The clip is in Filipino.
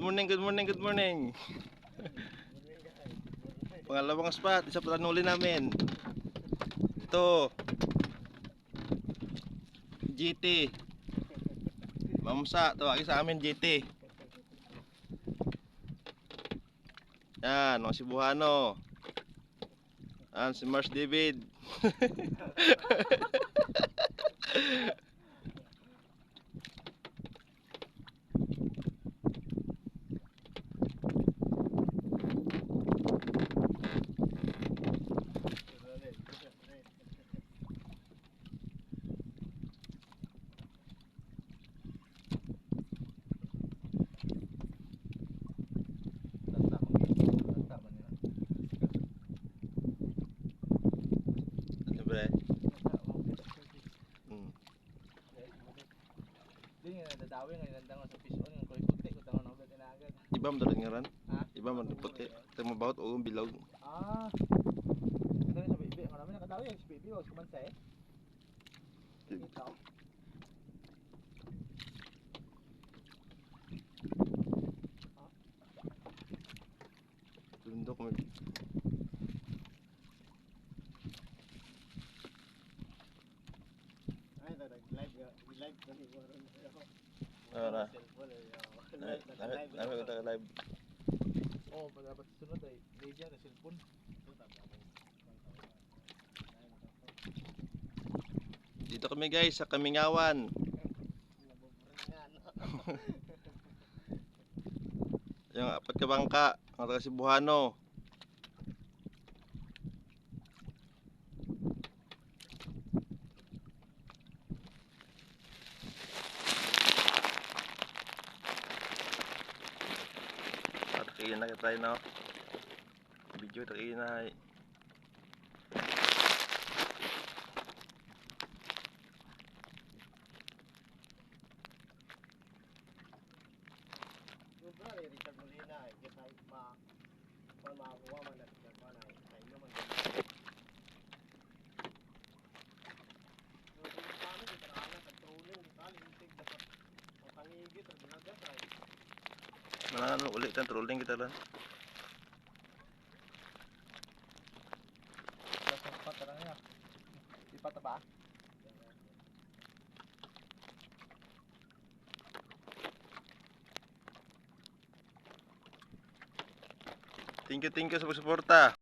morning, good morning, good morning. Pangalawang spot, isa pa nuli namin. Ito. GT. Mamsa, tawagin sa amin GT. Yan, mga Cebuano. Yan, si Mars David. Siyempre. Dadawin nga nandang sa fish on yung puti ko tangon ako agad. Iba mo dalit nga ran? Ha? Iba mo puti. Ito mabawat o bilog. Ah. Ito rin sa baby. Ang namin nakatawi yung baby was kumansa eh. Ito. Tundok mo. Live kami mo ron. Na. Live live. Oh, dapat sunod ay media na cellphone. Dito kami guys sa Kamingawan. Yung apat ka bangka, ang taga Cebuano. Takiin na tayo no. Video takiin na. Richard Molina, kita makakuha man at kaya na tayo man. Mana ulit kan trolling kita lan. Dapat terangnya. Lipat apa? Thank you sa pagsuporta.